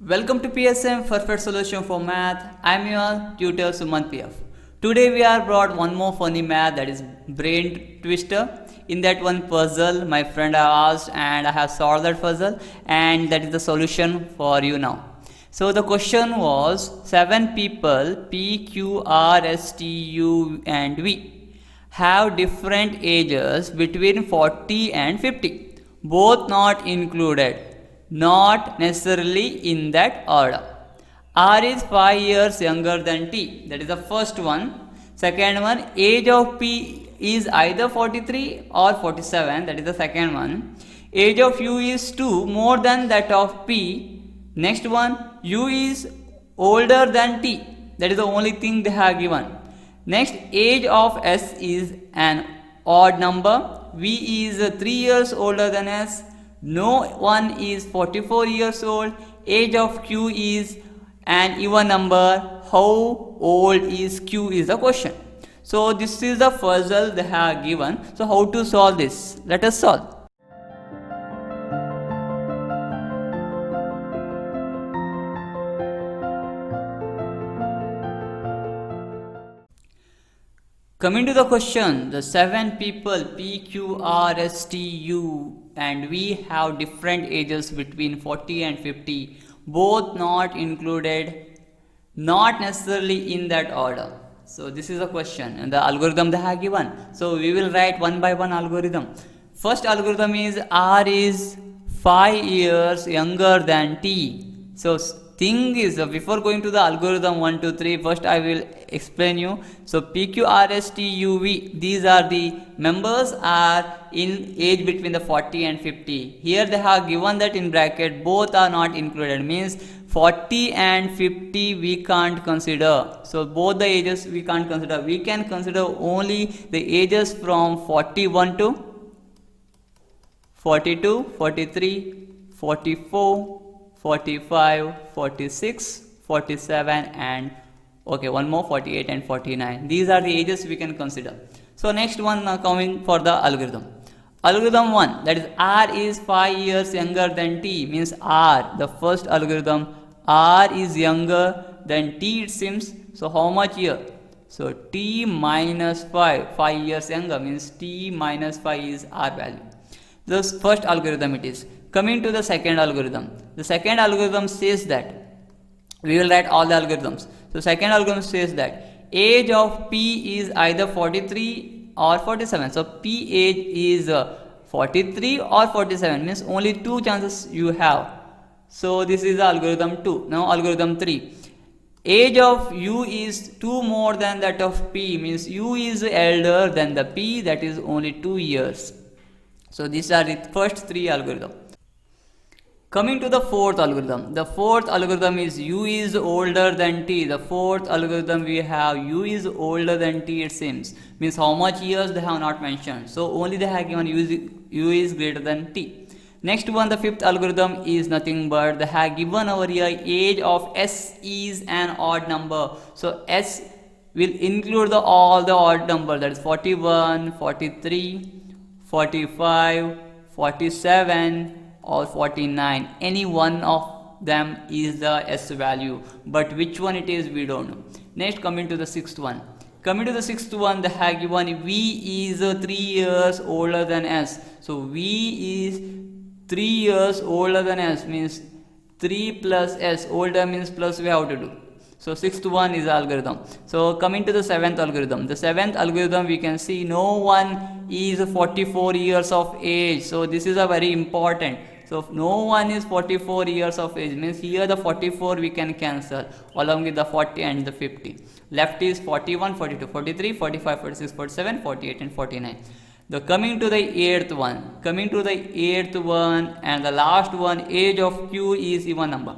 Welcome to PSM Perfect Solution for Math. I'm your tutor Suman PF. Today we are brought one more funny math, that is brain twister. In that one puzzle my friend have asked and I have solved that puzzle, and that is the solution for you now. So the question was 7 people P, Q, R, S, T, U and V have different ages between 40 and 50, both not included, not necessarily in that order. R is 5 years younger than T, that is the first one. Second one, age of P is either 43 or 47, that is the second one. Age of U is 2 more than that of P. Next one, U is older than T, that is the only thing they have given. Next, age of S is an odd number. V is 3 years older than S. No one is 44 years old. Age of Q is an even number. How old is Q is the question. So this is the puzzle they have given. So how to solve this? Let us solve. Coming to the question, the 7 people P, Q, R, S, T, U and V have different ages between 40 and 50, both not included, not necessarily in that order. So this is a question and the algorithm they have given. So we will write one by one algorithm. First algorithm is R is 5 years younger than T. So thing is, before going to the algorithm 1, 2, 3, first I will explain you. So P, Q, R, S, T, U, V, these are the members are in age between the 40 and 50. Here they have given that in bracket both are not included, means 40 and 50 we can't consider. So both the ages we can't consider. We can consider only the ages from 41 to 42, 43, 44, 45, 46, 47 and okay one more 48 and 49. These are the ages we can consider. So next one coming for the algorithm. Algorithm 1, that is R is 5 years younger than T, means R, the first algorithm, R is younger than T it seems. So how much year? So T minus 5, 5 years younger means T minus 5 is R value. This first algorithm it is. Coming to the second algorithm. The second algorithm says that, we will write all the algorithms. So second algorithm says that age of P is either 43 or 47. So P age is 43 or 47, means only two chances you have. So this is the algorithm 2. Now algorithm 3. Age of U is 2 more than that of P, means U is elder than the P, that is only 2 years. So these are the first 3 algorithms. Coming to the fourth algorithm. The fourth algorithm is U is older than T. The fourth algorithm we have U is older than T it seems. Means how much years they have not mentioned. So only they have given U is greater than T. Next one, the fifth algorithm is nothing but they have given over here age of S is an odd number. So S will include all the odd number, that is 41, 43, 45, 47 or 49. Any one of them is the S value, but which one it is we don't know. Next, coming to the sixth one. Coming to the sixth one, they have given V is 3 years older than S. So V is 3 years older than S, means 3 plus S, older means plus we have to do. So sixth one is the algorithm. So coming to the seventh algorithm. The seventh algorithm we can see no one is 44 years of age. So this is a very important. So if no one is 44 years of age, means here the 44 we can cancel along with the 40 and the 50. Left is 41, 42, 43, 45, 46, 47, 48 and 49. The coming to the eighth one. Coming to the eighth one and the last one, age of Q is even number.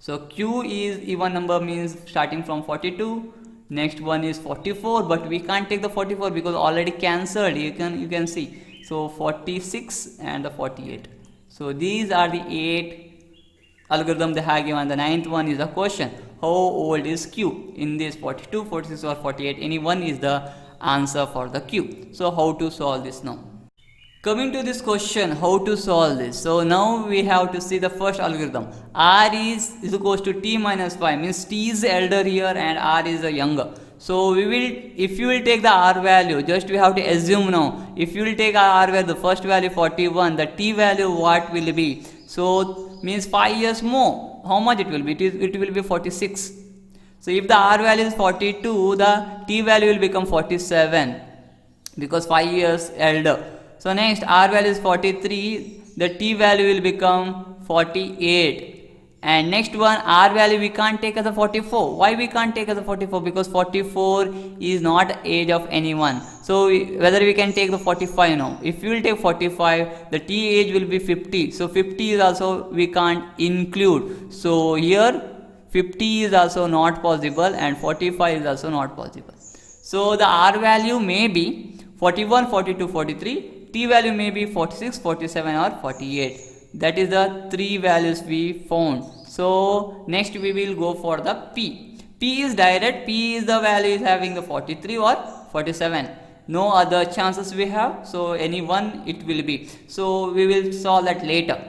So Q is even number means starting from 42. Next one is 44, but we can't take the 44 because already cancelled. You can see. So 46 and the 48. So these are the 8 algorithm they have given. The ninth one is the question. How old is Q? In this 42, 46 or 48, any one is the answer for the Q. So how to solve this now? Coming to this question, how to solve this? So now we have to see the first algorithm. R is equals to t minus 5, means t is elder here and R is the younger. So we will, if you will take the R value, just we have to assume now, if you will take R value, the first value 41, the t value what will be? So means 5 years more. How much it will be? It will be 46. So if the R value is 42, the t value will become 47 because 5 years elder. So next R value is 43, the t value will become 48. And next one, R value we can't take as a 44. Why we can't take as a 44? Because 44 is not age of anyone. So whether we can take the 45 now. If you will take 45, the t age will be 50. So 50 is also we can't include. So here 50 is also not possible and 45 is also not possible. So the R value may be 41, 42, 43. T value may be 46, 47 or 48. That is the three values we found. So next we will go for the P. P is direct. P is the value is having the 43 or 47. No other chances we have. So any one it will be. So we will solve that later.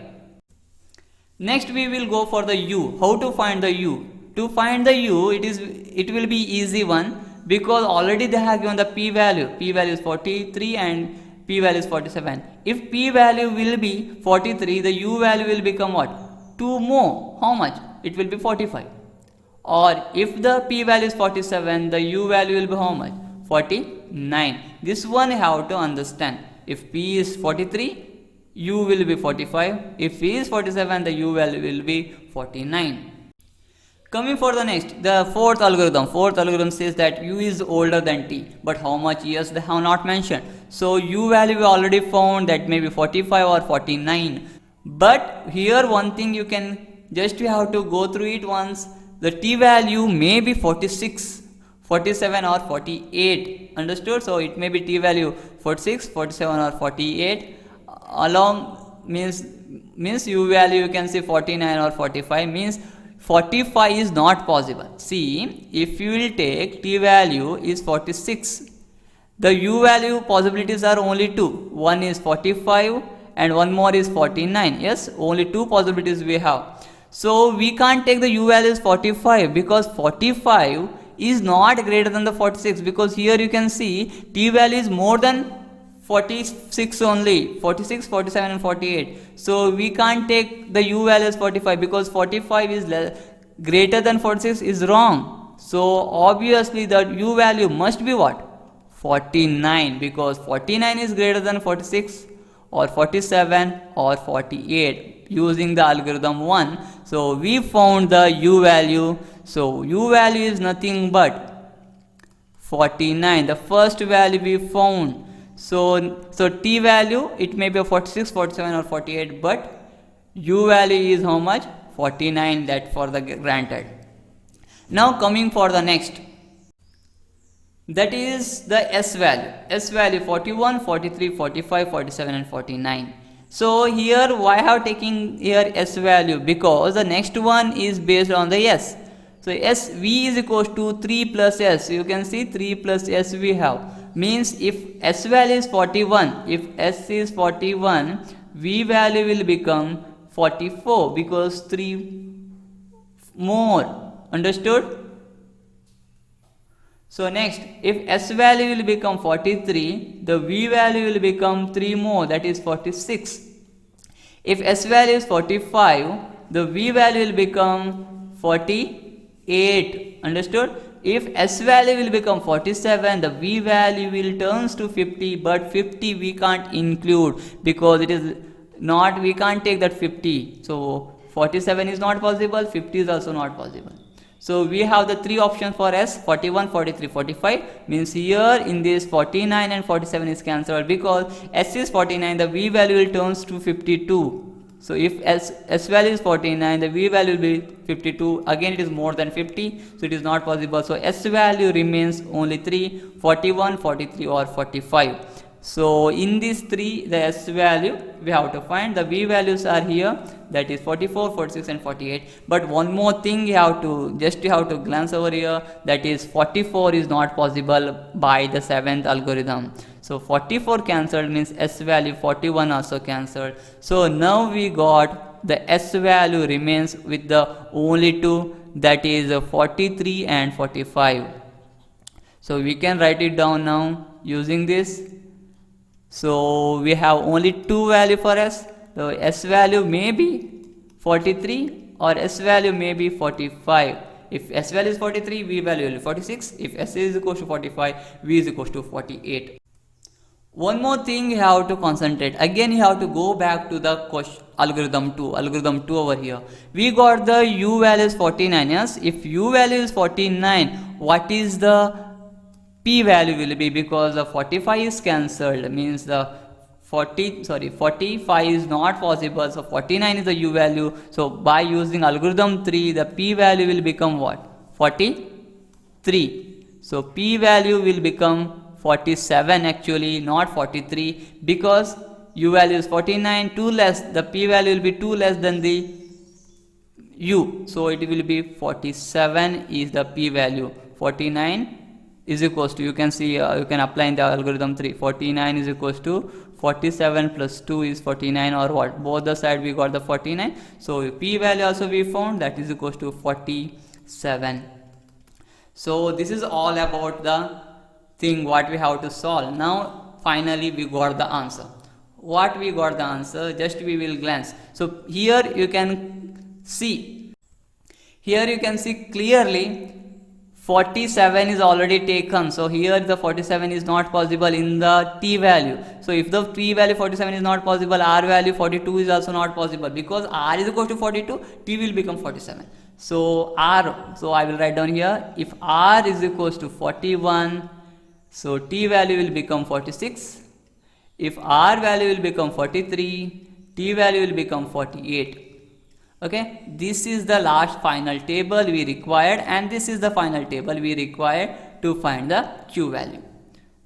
Next we will go for the U. How to find the U? To find the U, it will be easy one because already they have given the P value. P value is 43 and P value is 47. If P value will be 43, the U value will become what? 2 more. How much? It will be 45. Or if the P value is 47, the U value will be how much? 49. This one you have to understand. If P is 43, U will be 45. If P is 47, the U value will be 49. Coming for the next, the fourth algorithm. Fourth algorithm says that U is older than T. But how much years they have not mentioned. So U value we already found that may be 45 or 49. But here one thing you can just you have to go through it once. The T value may be 46, 47 or 48. Understood? So it may be T value 46, 47 or 48. Along means U value you can say 49 or 45 means 45 is not possible. See, if you will take T value is 46, the U value possibilities are only two. One is 45 and one more is 49. Yes, only two possibilities we have. So we can't take the U value is 45 because 45 is not greater than the 46 because here you can see T value is more than 46 only, 46, 47 and 48. So we can't take the U value as 45 because 45 is greater than 46 is wrong. So obviously the U value must be what? 49 because 49 is greater than 46 or 47 or 48 using the algorithm 1. So we found the U value. So U value is nothing but 49. The first value we found. So T value it may be 46, 47 or 48 but U value is how much? 49, that for the granted. Now coming for the next, that is the S value. S value 41, 43, 45, 47 and 49. So here why I have taken here S value? Because the next one is based on the S. So S V is equals to 3 plus S. You can see 3 plus S we have. Means if S value is 41, if S is 41, V value will become 44 because 3 more. Understood? So next, if S value will become 43, the V value will become 3 more, that is 46. If S value is 45, the V value will become 48. Understood? If S value will become 47, the V value will turns to 50, but 50 we can't include because it is not, we can't take that 50. So 47 is not possible, 50 is also not possible. So we have the three options for S, 41, 43, 45. Means here in this 49 and 47 is cancelled because S is 49, the V value will turns to 52. So if S value is 49, the V value will be 52. Again it is more than 50, so it is not possible. So S value remains only 3, 41, 43 or 45. So in these three, the S value we have to find. The V values are here, that is 44, 46 and 48. But one more thing you have to glance over here, that is 44 is not possible by the 7th algorithm. So 44 cancelled means S value 41 also cancelled. So now we got the S value remains with the only two, that is 43 and 45. So we can write it down now using this. So we have only two value for S. So S value may be 43 or S value may be 45. If S value is 43, V value is 46. If S is equal to 45, V is equal to 48. One more thing you have to concentrate. Again you have to go back to the algorithm 2 over here. We got the U value is 49. Yes, if U value is 49, what is the P value will be? Because the 45 is cancelled, means the 45 is not possible, so 49 is the U value. So by using algorithm 3, the P value will become what? 43. So P value will become 47 actually, not 43, because U value is 49, 2 less, the P value will be 2 less than the U, so it will be 47 is the P value. 49 is equals to, you can see, you can apply in the algorithm 3, 49 is equals to 47 plus 2 is 49, or what, both the side we got the 49. So P value also we found, that is equals to 47. So this is all about the thing what we have to solve. Now finally we got the answer. What we got the answer, just we will glance. So here you can see clearly 47 is already taken. So here the 47 is not possible in the T value. So if the T value 47 is not possible, R value 42 is also not possible, because R is equal to 42, T will become 47. So I will write down here, if R is equals to 41, so T value will become 46. If R value will become 43, T value will become 48. Okay, this is the last final table we required, and this is the final table we required to find the Q value.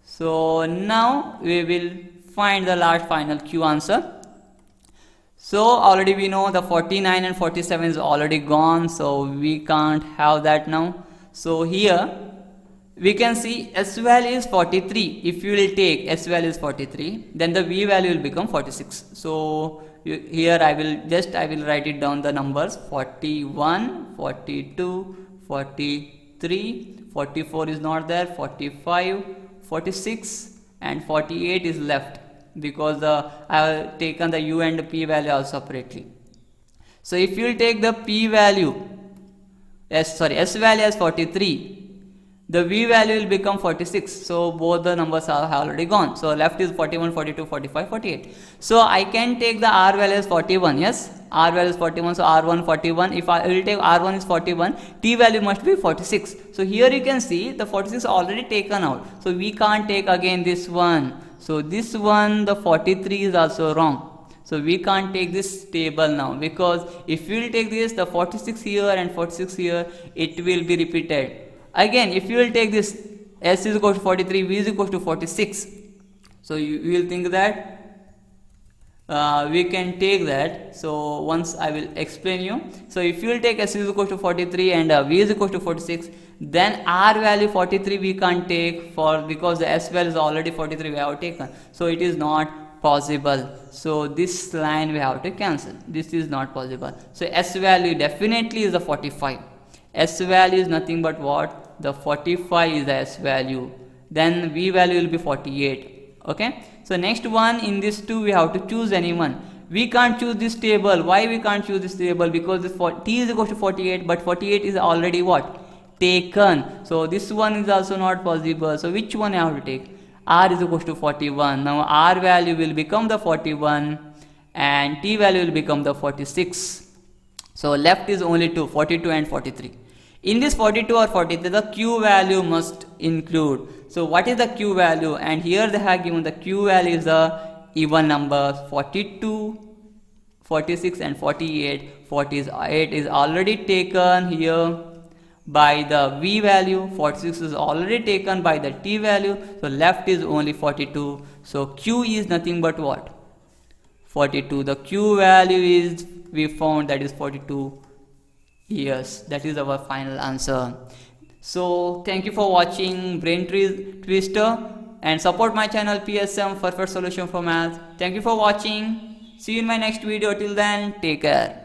So now we will find the last final Q answer. So already we know the 49 and 47 is already gone, so we can't have that now. So here we can see S value is 43. If you will take S value is 43, then the V value will become 46. So here I will write it down, the numbers 41, 42, 43, 44 is not there, 45, 46 and 48 is left, because I have taken the U and P value also separately. So if you will take the P value, S value as 43, the V value will become 46. So both the numbers are already gone. So left is 41, 42, 45, 48. So I can take the R value as 41. Yes, R value is 41. So R1 41. If I will take R1 is 41, T value must be 46. So here you can see the 46 already taken out. So we can't take again this one. So this one, the 43 is also wrong. So we can't take this table now, because if we will take this, the 46 here and 46 here, it will be repeated. Again, if you will take this, S is equal to 43, V is equal to 46. So you will think that we can take that. So once I will explain you. So if you will take S is equal to 43 and V is equal to 46, then R value 43 we can't take, because the S value is already 43 we have taken. So it is not possible. So this line we have to cancel. This is not possible. So S value definitely is the 45. S value is nothing but what? The 45 is the S value. Then V value will be 48. Okay. So next one, in this two we have to choose any one. We can't choose this table. Why we can't choose this table? Because this T is equal to 48, but 48 is already what? Taken. So this one is also not possible. So which one I have to take? R is equal to 41. Now R value will become the 41 and T value will become the 46. So left is only two, 42 and 43. In this 42 or 43, the Q value must include. So what is the Q value? And here they have given the Q value is the even numbers 42, 46 and 48. 48 is already taken here. by the V value. 46 is already taken by the T value, so left is only 42. So Q is nothing but what? 42. The Q value is, we found, that is 42 years. That is our final answer. So thank you for watching Brain Twister, and support my channel PSM Perfect Solution for Math. Thank you for watching. See you in my next video. Till then, take care.